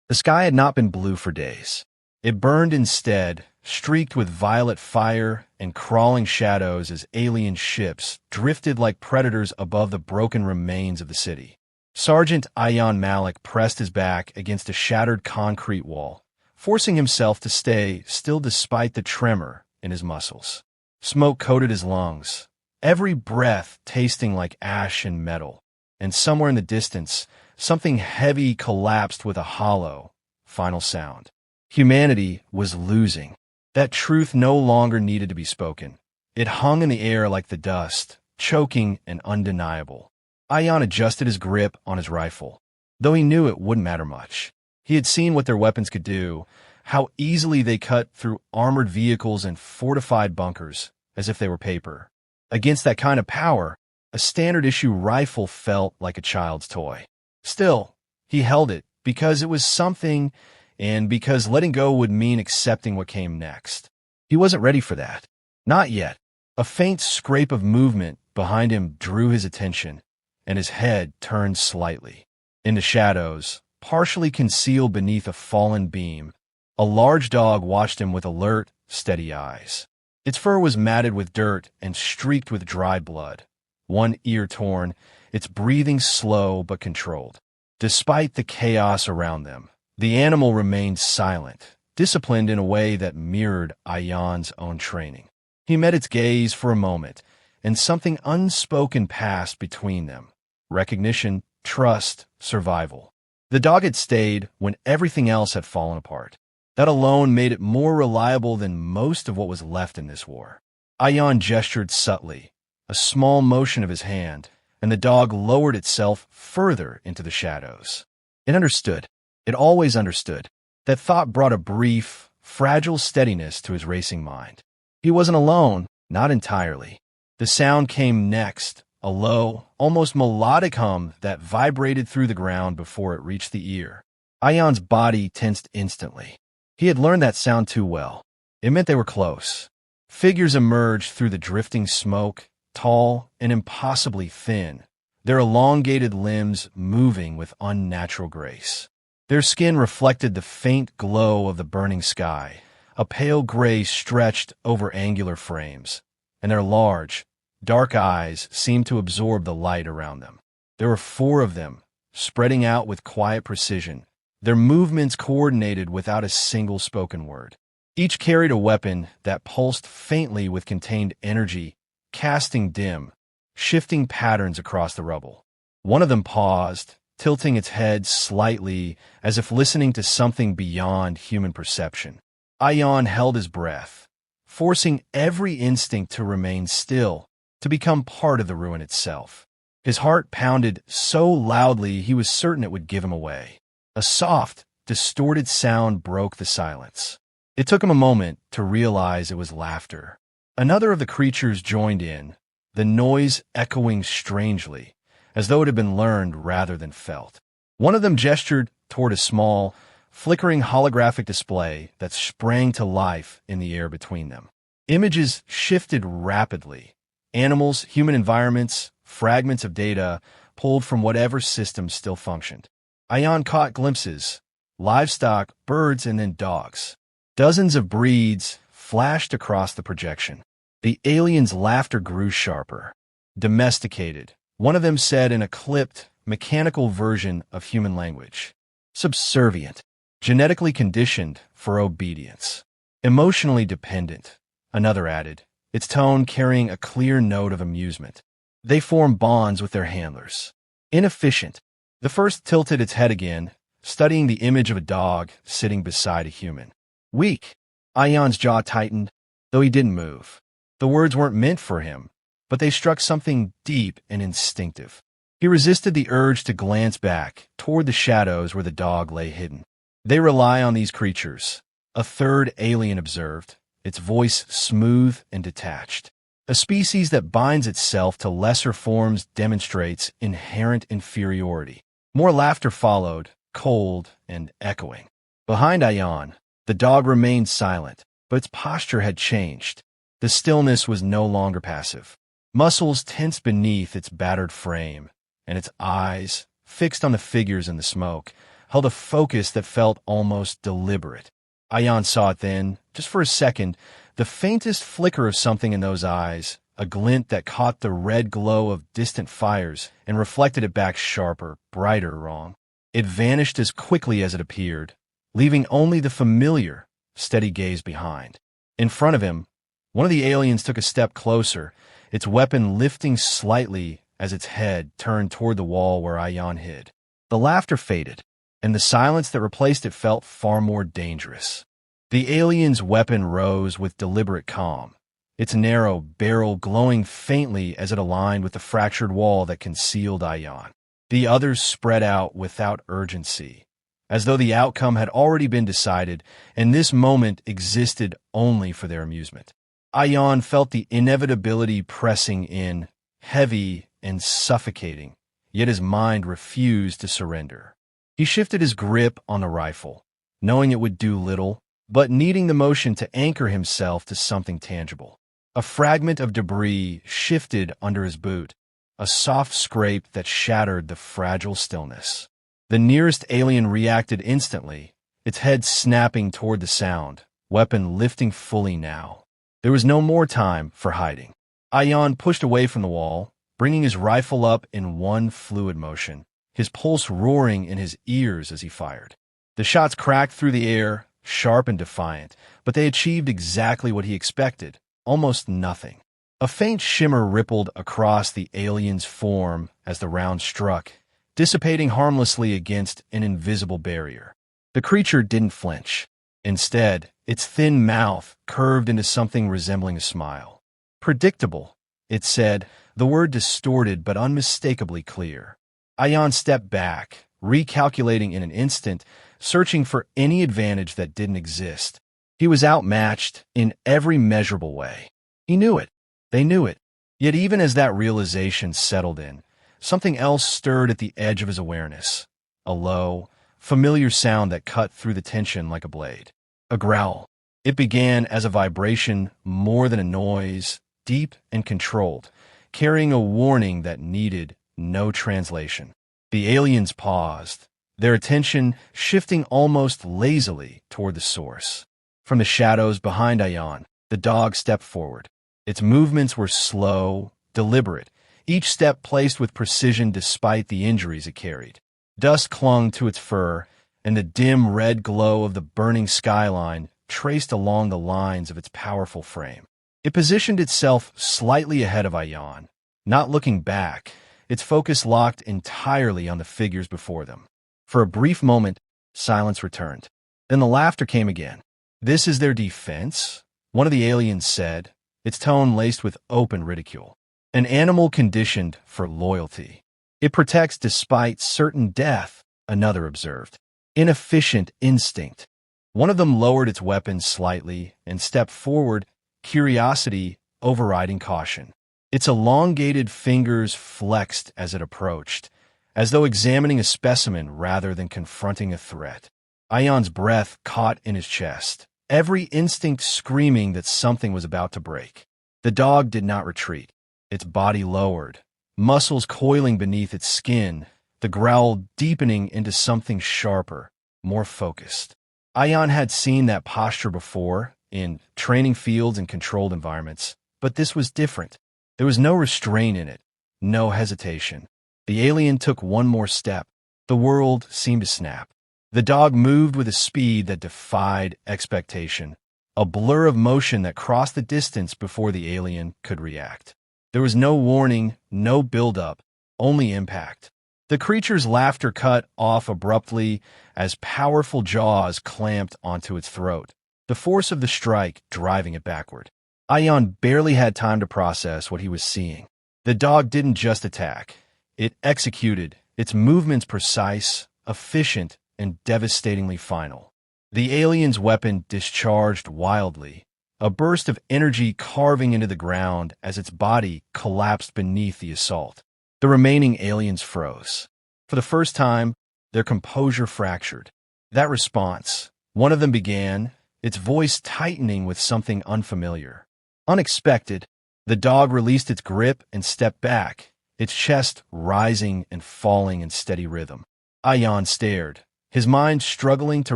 The sky had not been blue for days. It burned instead, streaked with violet fire and crawling shadows as alien ships drifted like predators above the broken remains of the city. Sergeant Ayan Malik pressed his back against a shattered concrete wall, forcing himself to stay still despite the tremor in his muscles. Smoke coated his lungs, every breath tasting like ash and metal, and somewhere in the distance, something heavy collapsed with a hollow, final sound. Humanity was losing. That truth no longer needed to be spoken. It hung in the air like the dust, choking and undeniable. Ayan adjusted his grip on his rifle, though he knew it wouldn't matter much. He had seen what their weapons could do, how easily they cut through armored vehicles and fortified bunkers, as if they were paper. Against that kind of power, a standard-issue rifle felt like a child's toy. Still, he held it because it was something, and because letting go would mean accepting what came next. He wasn't ready for that. Not yet. A faint scrape of movement behind him drew his attention, and his head turned slightly. In the shadows, partially concealed beneath a fallen beam, a large dog watched him with alert, steady eyes. Its fur was matted with dirt and streaked with dried blood. One ear torn, its breathing slow but controlled. Despite the chaos around them, the animal remained silent, disciplined in a way that mirrored Ayan's own training. He met its gaze for a moment, and something unspoken passed between them. Recognition, trust, survival. The dog had stayed when everything else had fallen apart. That alone made it more reliable than most of what was left in this war. Ayan gestured subtly, a small motion of his hand, and the dog lowered itself further into the shadows. It understood. It always understood. That thought brought a brief, fragile steadiness to his racing mind. He wasn't alone, not entirely. The sound came next, a low, almost melodic hum that vibrated through the ground before it reached the ear. Ayan's body tensed instantly. He had learned that sound too well. It meant they were close. Figures emerged through the drifting smoke, tall and impossibly thin, their elongated limbs moving with unnatural grace. Their skin reflected the faint glow of the burning sky, a pale gray stretched over angular frames, and their large, dark eyes seemed to absorb the light around them. There were 4 of them, spreading out with quiet precision, their movements coordinated without a single spoken word. Each carried a weapon that pulsed faintly with contained energy, casting dim, shifting patterns across the rubble. One of them paused, tilting its head slightly as if listening to something beyond human perception. Ayan held his breath, forcing every instinct to remain still, to become part of the ruin itself. His heart pounded so loudly he was certain it would give him away. A soft, distorted sound broke the silence. It took him a moment to realize it was laughter. Another of the creatures joined in, the noise echoing strangely, as though it had been learned rather than felt. One of them gestured toward a small, flickering holographic display that sprang to life in the air between them. Images shifted rapidly. Animals, human environments, fragments of data pulled from whatever system still functioned. Ayan caught glimpses, livestock, birds, and then dogs. Dozens of breeds flashed across the projection. The aliens' laughter grew sharper. Domesticated, one of them said in a clipped, mechanical version of human language. Subservient, genetically conditioned for obedience. Emotionally dependent, another added, its tone carrying a clear note of amusement. They formed bonds with their handlers. Inefficient. The first tilted its head again, studying the image of a dog sitting beside a human. Weak. Ayan's jaw tightened, though he didn't move. The words weren't meant for him, but they struck something deep and instinctive. He resisted the urge to glance back toward the shadows where the dog lay hidden. They rely on these creatures, a third alien observed, its voice smooth and detached. A species that binds itself to lesser forms demonstrates inherent inferiority. More laughter followed, cold and echoing. Behind Ayan, the dog remained silent, but its posture had changed. The stillness was no longer passive. Muscles tensed beneath its battered frame, and its eyes, fixed on the figures in the smoke, held a focus that felt almost deliberate. Ayan saw it then, just for a second, the faintest flicker of something in those eyes, a glint that caught the red glow of distant fires and reflected it back sharper, brighter wrong. It vanished as quickly as it appeared, leaving only the familiar, steady gaze behind. In front of him, one of the aliens took a step closer, its weapon lifting slightly as its head turned toward the wall where Ayan hid. The laughter faded, and the silence that replaced it felt far more dangerous. The alien's weapon rose with deliberate calm, its narrow barrel glowing faintly as it aligned with the fractured wall that concealed Ayan. The others spread out without urgency, as though the outcome had already been decided, and this moment existed only for their amusement. Ayan felt the inevitability pressing in, heavy and suffocating, yet his mind refused to surrender. He shifted his grip on the rifle, knowing it would do little, but needing the motion to anchor himself to something tangible. A fragment of debris shifted under his boot, a soft scrape that shattered the fragile stillness. The nearest alien reacted instantly, its head snapping toward the sound, weapon lifting fully now. There was no more time for hiding. Ayan pushed away from the wall, bringing his rifle up in one fluid motion, his pulse roaring in his ears as he fired. The shots cracked through the air, sharp and defiant, but they achieved exactly what he expected, almost nothing. A faint shimmer rippled across the alien's form as the round struck, dissipating harmlessly against an invisible barrier. The creature didn't flinch. Instead, its thin mouth curved into something resembling a smile. Predictable, it said, the word distorted but unmistakably clear. Ayan stepped back, recalculating in an instant, searching for any advantage that didn't exist. He was outmatched in every measurable way. He knew it. They knew it. Yet even as that realization settled in, something else stirred at the edge of his awareness. A low, familiar sound that cut through the tension like a blade. A growl. It began as a vibration more than a noise, deep and controlled, carrying a warning that needed no translation. The aliens paused, their attention shifting almost lazily toward the source. From the shadows behind Ayan, the dog stepped forward. Its movements were slow, deliberate, each step placed with precision despite the injuries it carried. Dust clung to its fur, and the dim red glow of the burning skyline traced along the lines of its powerful frame. It positioned itself slightly ahead of Ayan, not looking back, its focus locked entirely on the figures before them. For a brief moment, silence returned. Then the laughter came again. "This is their defense," one of the aliens said, its tone laced with open ridicule. "An animal conditioned for loyalty. It protects despite certain death," another observed. "Inefficient instinct." One of them lowered its weapon slightly and stepped forward, curiosity overriding caution. Its elongated fingers flexed as it approached, as though examining a specimen rather than confronting a threat. Ayan's breath caught in his chest, every instinct screaming that something was about to break. The dog did not retreat. Its body lowered, muscles coiling beneath its skin, the growl deepening into something sharper, more focused. Ayan had seen that posture before, in training fields and controlled environments, but this was different. There was no restraint in it, no hesitation. The alien took one more step. The world seemed to snap. The dog moved with a speed that defied expectation, a blur of motion that crossed the distance before the alien could react. There was no warning, no build-up, only impact. The creature's laughter cut off abruptly as powerful jaws clamped onto its throat, the force of the strike driving it backward. Ayan barely had time to process what he was seeing. The dog didn't just attack. It executed, its movements precise, efficient, and devastatingly final. The alien's weapon discharged wildly, a burst of energy carving into the ground as its body collapsed beneath the assault. The remaining aliens froze. For the first time, their composure fractured. That response, one of them began, its voice tightening with something unfamiliar. Unexpected, the dog released its grip and stepped back, its chest rising and falling in steady rhythm. Ayan stared, his mind struggling to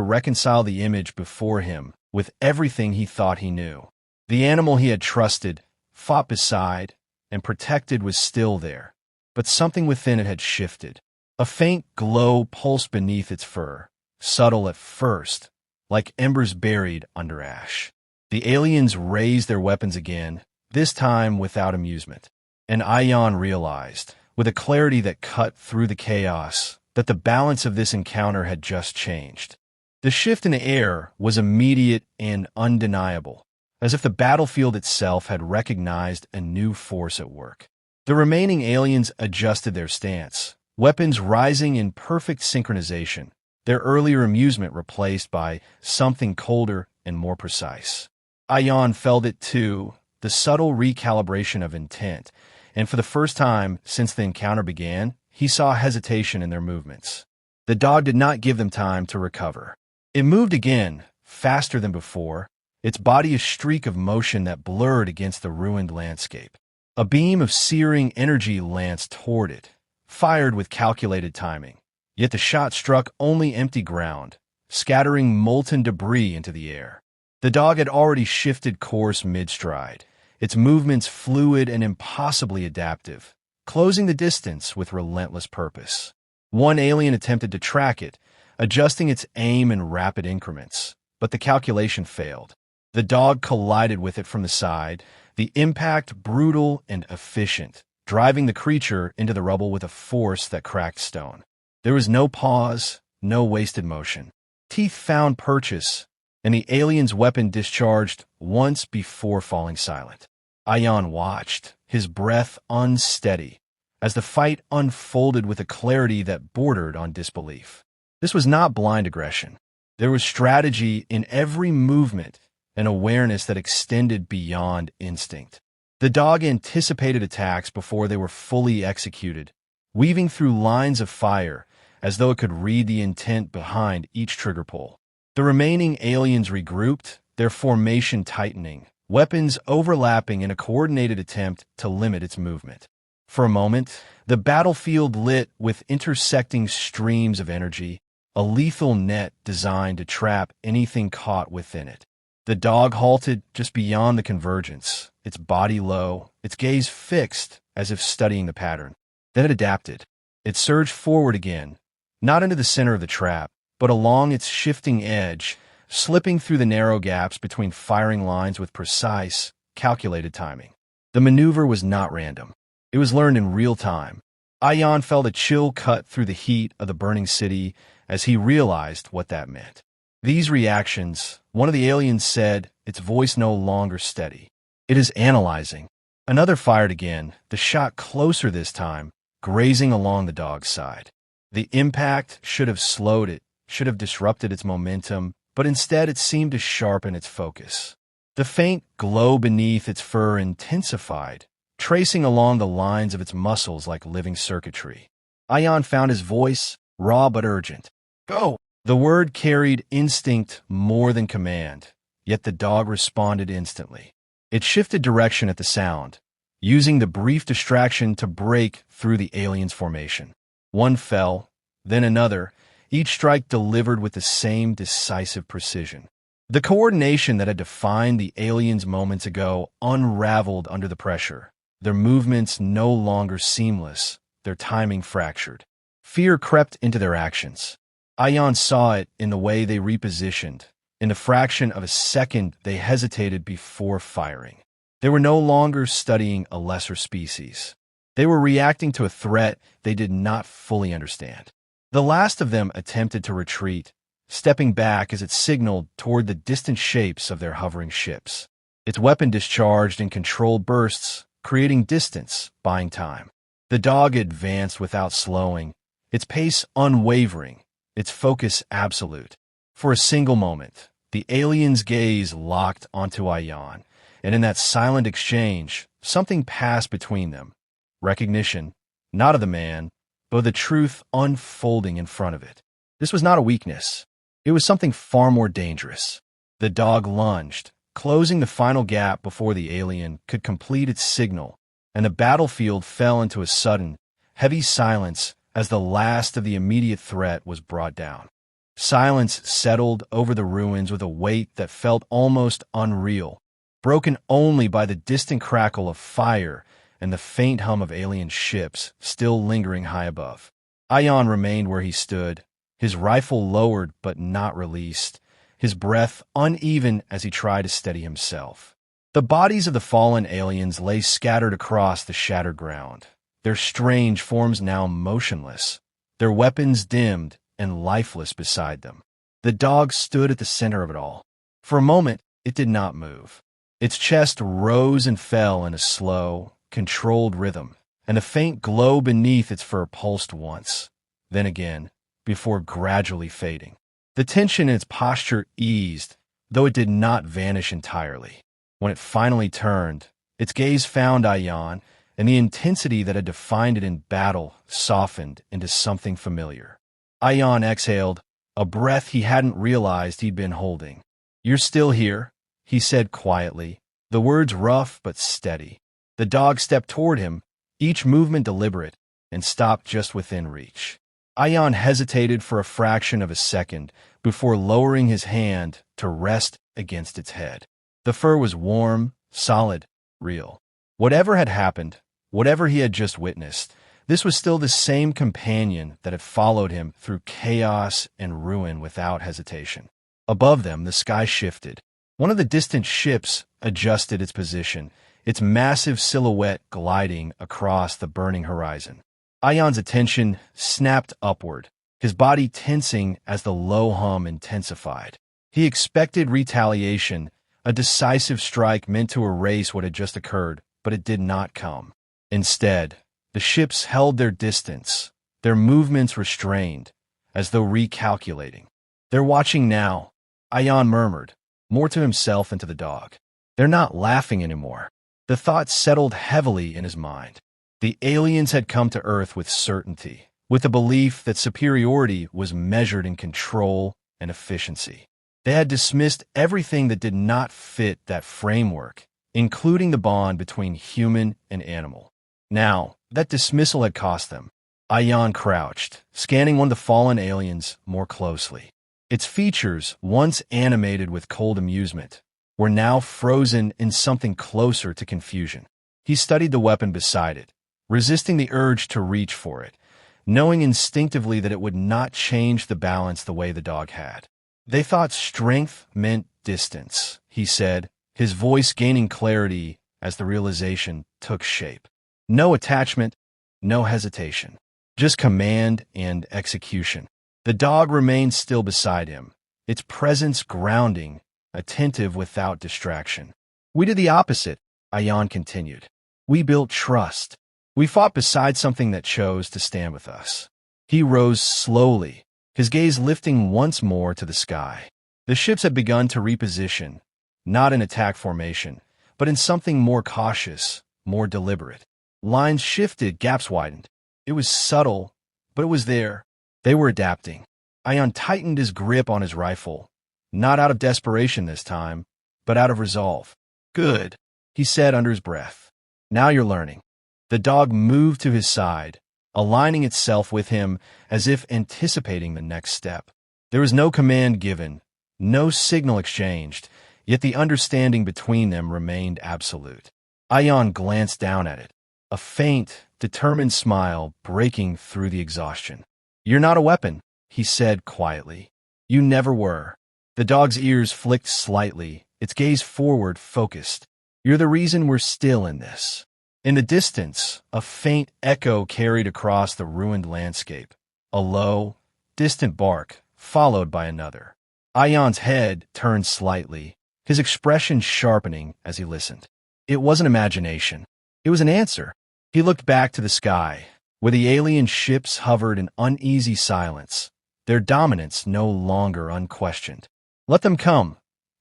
reconcile the image before him with everything he thought he knew. The animal he had trusted, fought beside, and protected was still there, but something within it had shifted. A faint glow pulsed beneath its fur, subtle at first, like embers buried under ash. The aliens raised their weapons again, this time without amusement. And Ion realized, with a clarity that cut through the chaos, that the balance of this encounter had just changed. The shift in the air was immediate and undeniable, as if the battlefield itself had recognized a new force at work. The remaining aliens adjusted their stance, weapons rising in perfect synchronization, their earlier amusement replaced by something colder and more precise. Ion felt it too, the subtle recalibration of intent, and for the first time since the encounter began, he saw hesitation in their movements. The dog did not give them time to recover. It moved again, faster than before, its body a streak of motion that blurred against the ruined landscape. A beam of searing energy lanced toward it, fired with calculated timing. Yet the shot struck only empty ground, scattering molten debris into the air. The dog had already shifted course mid-stride, its movements fluid and impossibly adaptive, closing the distance with relentless purpose. One alien attempted to track it, adjusting its aim in rapid increments, but the calculation failed. The dog collided with it from the side, the impact brutal and efficient, driving the creature into the rubble with a force that cracked stone. There was no pause, no wasted motion. Teeth found purchase, and the alien's weapon discharged once before falling silent. Ion watched, his breath unsteady, as the fight unfolded with a clarity that bordered on disbelief. This was not blind aggression. There was strategy in every movement, an awareness that extended beyond instinct. The dog anticipated attacks before they were fully executed, weaving through lines of fire as though it could read the intent behind each trigger pull. The remaining aliens regrouped, their formation tightening, weapons overlapping in a coordinated attempt to limit its movement. For a moment, the battlefield lit with intersecting streams of energy, a lethal net designed to trap anything caught within it. The dog halted just beyond the convergence, its body low, its gaze fixed as if studying the pattern. Then it adapted. It surged forward again, not into the center of the trap, but along its shifting edge, slipping through the narrow gaps between firing lines with precise, calculated timing. The maneuver was not random. It was learned in real time. Ion felt a chill cut through the heat of the burning city as he realized what that meant. These reactions, one of the aliens said, its voice no longer steady. It is analyzing. Another fired again, the shot closer this time, grazing along the dog's side. The impact should have slowed it, should have disrupted its momentum, but instead it seemed to sharpen its focus. The faint glow beneath its fur intensified, tracing along the lines of its muscles like living circuitry. Ion found his voice, raw but urgent. Go! The word carried instinct more than command, yet the dog responded instantly. It shifted direction at the sound, using the brief distraction to break through the alien's formation. One fell, then another, each strike delivered with the same decisive precision. The coordination that had defined the aliens moments ago unraveled under the pressure, their movements no longer seamless, their timing fractured. Fear crept into their actions. Ion saw it in the way they repositioned. In the fraction of a second they hesitated before firing. They were no longer studying a lesser species. They were reacting to a threat they did not fully understand. The last of them attempted to retreat, stepping back as it signaled toward the distant shapes of their hovering ships. Its weapon discharged in controlled bursts, creating distance, buying time. The dog advanced without slowing, its pace unwavering, its focus absolute. For a single moment, the alien's gaze locked onto Ion, and in that silent exchange, something passed between them. Recognition, not of the man, but of the truth unfolding in front of it. This was not a weakness. It was something far more dangerous. The dog lunged, closing the final gap before the alien could complete its signal, and the battlefield fell into a sudden, heavy silence as the last of the immediate threat was brought down. Silence settled over the ruins with a weight that felt almost unreal, broken only by the distant crackle of fire and the faint hum of alien ships still lingering high above. Ion remained where he stood, his rifle lowered but not released, his breath uneven as he tried to steady himself. The bodies of the fallen aliens lay scattered across the shattered ground, their strange forms now motionless, their weapons dimmed and lifeless beside them. The dog stood at the center of it all. For a moment, it did not move. Its chest rose and fell in a slow, controlled rhythm, and a faint glow beneath its fur pulsed once, then again, before gradually fading. The tension in its posture eased, though it did not vanish entirely. When it finally turned, its gaze found Ion, and the intensity that had defined it in battle softened into something familiar. Ion exhaled, a breath he hadn't realized he'd been holding. "You're still here," he said quietly, the words rough but steady. The dog stepped toward him, each movement deliberate, and stopped just within reach. Ion hesitated for a fraction of a second before lowering his hand to rest against its head. The fur was warm, solid, real. Whatever had happened, whatever he had just witnessed, this was still the same companion that had followed him through chaos and ruin without hesitation. Above them, the sky shifted. One of the distant ships adjusted its position, its massive silhouette gliding across the burning horizon. Ion's attention snapped upward, his body tensing as the low hum intensified. He expected retaliation, a decisive strike meant to erase what had just occurred, but it did not come. Instead, the ships held their distance, their movements restrained, as though recalculating. "They're watching now," Ion murmured, more to himself than to the dog. "They're not laughing anymore." The thought settled heavily in his mind. The aliens had come to Earth with certainty, with the belief that superiority was measured in control and efficiency. They had dismissed everything that did not fit that framework, including the bond between human and animal. Now, that dismissal had cost them. Ion crouched, scanning one of the fallen aliens more closely. Its features, once animated with cold amusement, were now frozen in something closer to confusion. He studied the weapon beside it, resisting the urge to reach for it, knowing instinctively that it would not change the balance the way the dog had. "They thought strength meant distance," he said, his voice gaining clarity as the realization took shape. "No attachment, no hesitation, just command and execution." The dog remained still beside him, its presence grounding, attentive without distraction. "We did the opposite," Ion continued. "We built trust. We fought beside something that chose to stand with us." He rose slowly, his gaze lifting once more to the sky. The ships had begun to reposition, not in attack formation, but in something more cautious, more deliberate. Lines shifted, gaps widened. It was subtle, but it was there. They were adapting. Ion tightened his grip on his rifle, not out of desperation this time, but out of resolve. "Good," he said under his breath. "Now you're learning." The dog moved to his side, aligning itself with him as if anticipating the next step. There was no command given, no signal exchanged, yet the understanding between them remained absolute. Ion glanced down at it, a faint, determined smile breaking through the exhaustion. "You're not a weapon," he said quietly. "You never were." The dog's ears flicked slightly, its gaze forward, focused. "You're the reason we're still in this." In the distance, a faint echo carried across the ruined landscape, a low, distant bark, followed by another. Ion's head turned slightly, his expression sharpening as he listened. It wasn't imagination. It was an answer. He looked back to the sky, where the alien ships hovered in uneasy silence, their dominance no longer unquestioned. "Let them come,"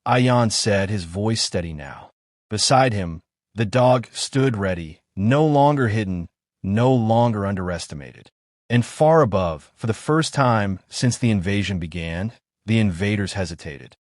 Ion said, his voice steady now. Beside him, the dog stood ready, no longer hidden, no longer underestimated. And far above, for the first time since the invasion began, the invaders hesitated.